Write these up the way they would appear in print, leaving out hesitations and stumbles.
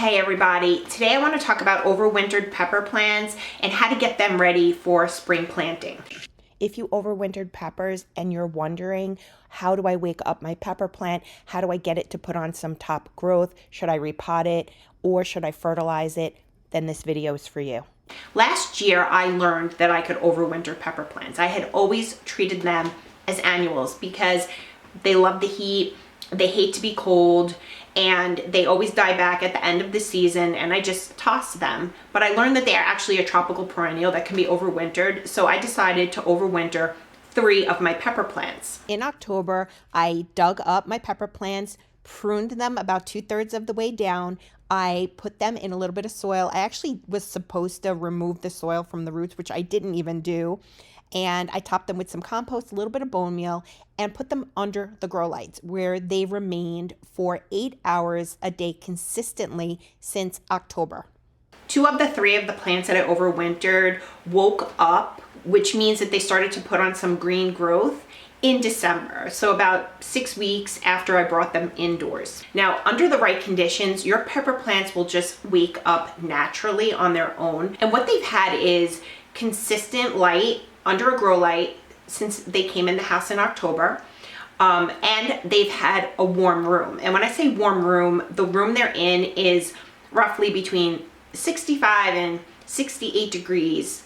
Hey everybody, today I want to talk about overwintered pepper plants and how to get them ready for spring planting. If you overwintered peppers and you're wondering, how do I wake up my pepper plant? How do I get it to put on some top growth? Should I repot it or should I fertilize it? Then this video is for you. Last year, I learned that I could overwinter pepper plants. I had always treated them as annuals because they love the heat, they hate to be cold, and they always die back at the end of the season, and I just toss them. But I learned that they are actually a tropical perennial that can be overwintered, so I decided to overwinter 3 of my pepper plants. In October, I dug up my pepper plants, pruned them about 2/3 of the way down. I put them in a little bit of soil. I actually was supposed to remove the soil from the roots, which I didn't even do. And I topped them with some compost, a little bit of bone meal, and put them under the grow lights where they remained for 8 hours a day consistently since October. 2 of the 3 of the plants that I overwintered woke up, which means that they started to put on some green growth in December, so about 6 weeks after I brought them indoors. Now, under the right conditions, your pepper plants will just wake up naturally on their own. And what they've had is consistent light under a grow light since they came in the house in October. And they've had a warm room. And when I say warm room, the room they're in is roughly between 65 and 68 degrees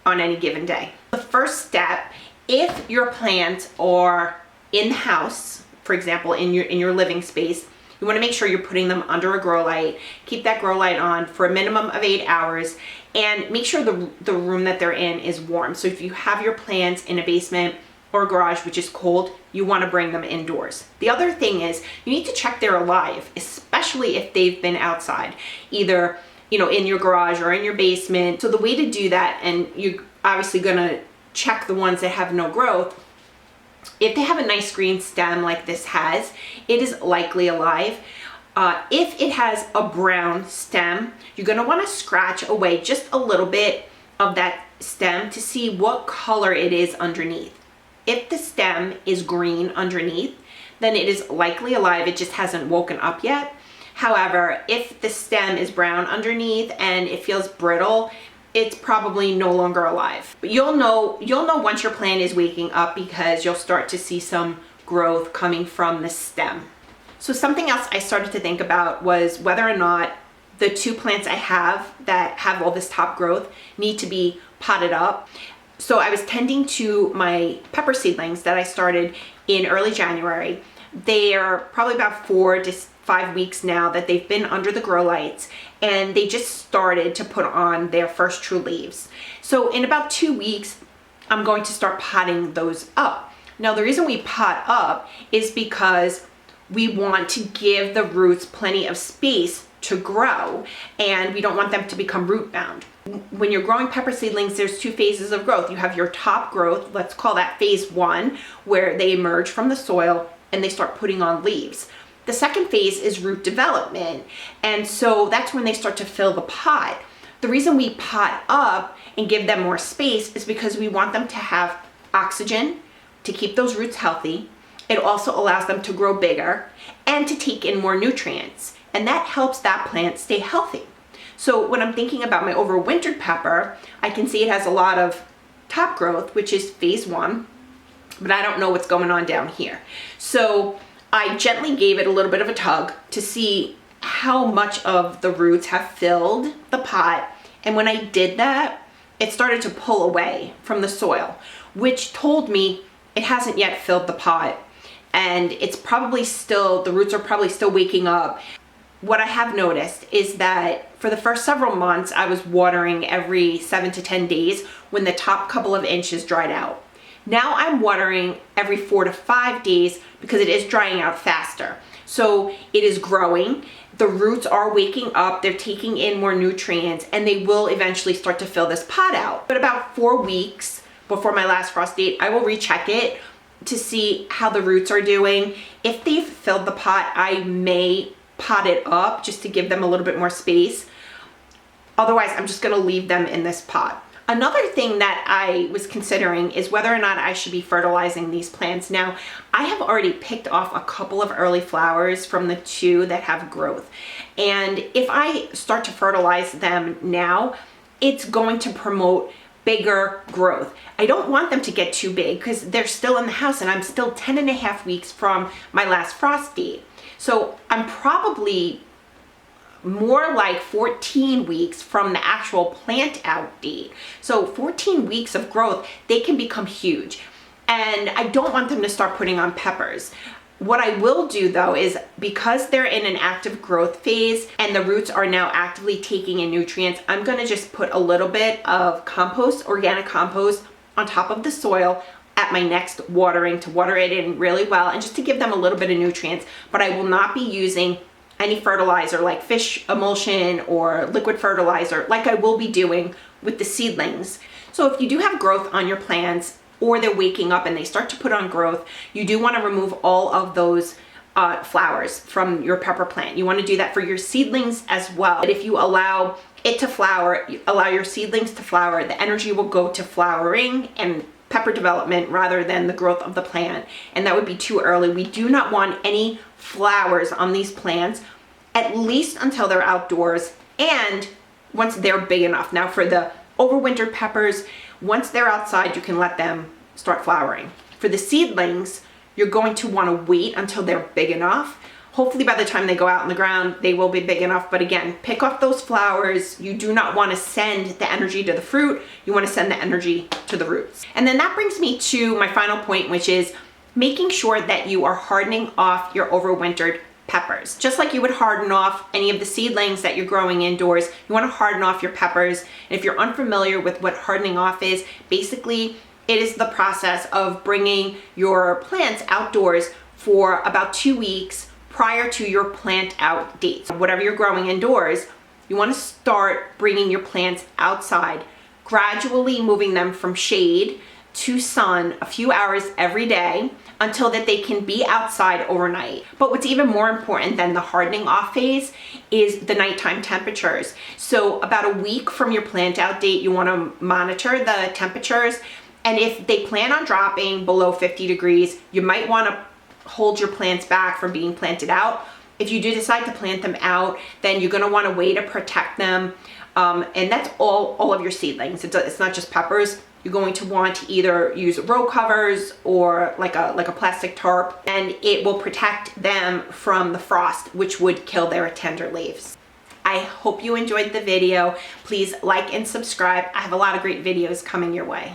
on any given day. The first step, if your plants are in the house, for example, in your living space, you want to make sure you're putting them under a grow light. Keep that grow light on for a minimum of 8 hours, and make sure the room that they're in is warm. So if you have your plants in a basement or a garage which is cold, you want to bring them indoors. The other thing is you need to check they're alive, especially if they've been outside, either in your garage or in your basement. So the way to do that, and you're obviously going to check the ones that have no growth. If they have a nice green stem like this has, it is likely alive. If it has a brown stem, you're going to want to scratch away just a little bit of that stem to see what color it is underneath. If the stem is green underneath, then it is likely alive. It just hasn't woken up yet. However, if the stem is brown underneath and it feels brittle, it's probably no longer alive. But you'll know once your plant is waking up because you'll start to see some growth coming from the stem. So something else I started to think about was whether or not the 2 plants I have that have all this top growth need to be potted up. So I was tending to my pepper seedlings that I started in early January. They are probably about 4 to 5 weeks now that they've been under the grow lights, and they just started to put on their first true leaves. So in about 2 weeks, I'm going to start potting those up. Now, the reason we pot up is because we want to give the roots plenty of space to grow, and we don't want them to become root bound. When you're growing pepper seedlings, there's 2 phases of growth. You have your top growth, let's call that phase 1, where they emerge from the soil and they start putting on leaves. The second phase is root development, and so that's when they start to fill the pot. The reason we pot up and give them more space is because we want them to have oxygen to keep those roots healthy. It also allows them to grow bigger and to take in more nutrients, and that helps that plant stay healthy. So when I'm thinking about my overwintered pepper, I can see it has a lot of top growth, which is phase 1, but I don't know what's going on down here. So I gently gave it a little bit of a tug to see how much of the roots have filled the pot. And when I did that, it started to pull away from the soil, which told me it hasn't yet filled the pot. And it's probably still, the roots are probably still waking up. What I have noticed is that for the first several months, I was watering every 7 to 10 days when the top couple of inches dried out. Now I'm watering every 4 to 5 days because it is drying out faster. So it is growing, the roots are waking up, they're taking in more nutrients, and they will eventually start to fill this pot out. But about 4 weeks before my last frost date, I will recheck it to see how the roots are doing. If they've filled the pot, I may pot it up just to give them a little bit more space. Otherwise, I'm just gonna leave them in this pot. Another thing that I was considering is whether or not I should be fertilizing these plants. Now, I have already picked off a couple of early flowers from the 2 that have growth. And if I start to fertilize them now, it's going to promote bigger growth. I don't want them to get too big because they're still in the house and I'm still 10.5 weeks from my last frost date. So I'm probably more like 14 weeks from the actual plant out date. So 14 weeks of growth, they can become huge. And I don't want them to start putting on peppers. What I will do though is, because they're in an active growth phase and the roots are now actively taking in nutrients, I'm gonna just put a little bit of compost, organic compost, on top of the soil at my next watering to water it in really well and just to give them a little bit of nutrients. But I will not be using any fertilizer like fish emulsion or liquid fertilizer like I will be doing with the seedlings. So if you do have growth on your plants, or they're waking up and they start to put on growth, you do want to remove all of those flowers from your pepper plant. You want to do that for your seedlings as well. But if you allow it to flower, allow your seedlings to flower, the energy will go to flowering and pepper development rather than the growth of the plant. And that would be too early. We do not want any flowers on these plants, at least until they're outdoors and once they're big enough. Now for the overwintered peppers, once they're outside, you can let them start flowering. For the seedlings, you're going to want to wait until they're big enough. Hopefully by the time they go out in the ground, they will be big enough. But again, pick off those flowers. You do not want to send the energy to the fruit. You want to send the energy to the roots. And then that brings me to my final point, which is making sure that you are hardening off your overwintered peppers. Just like you would harden off any of the seedlings that you're growing indoors, you want to harden off your peppers. And if you're unfamiliar with what hardening off is, basically it is the process of bringing your plants outdoors for about 2 weeks prior to your plant out date. Whatever you're growing indoors, you want to start bringing your plants outside, gradually moving them from shade to sun a few hours every day until that they can be outside overnight. But what's even more important than the hardening off phase is the nighttime temperatures. So about a week from your plant out date, you want to monitor the temperatures. And if they plan on dropping below 50 degrees, you might want to hold your plants back from being planted out. If you do decide to plant them out, then you're going to want a way to protect them. And that's all of your seedlings. It's not just peppers. You're going to want to either use row covers or like a plastic tarp, and it will protect them from the frost, which would kill their tender leaves. I hope you enjoyed the video. Please like and subscribe. I have a lot of great videos coming your way.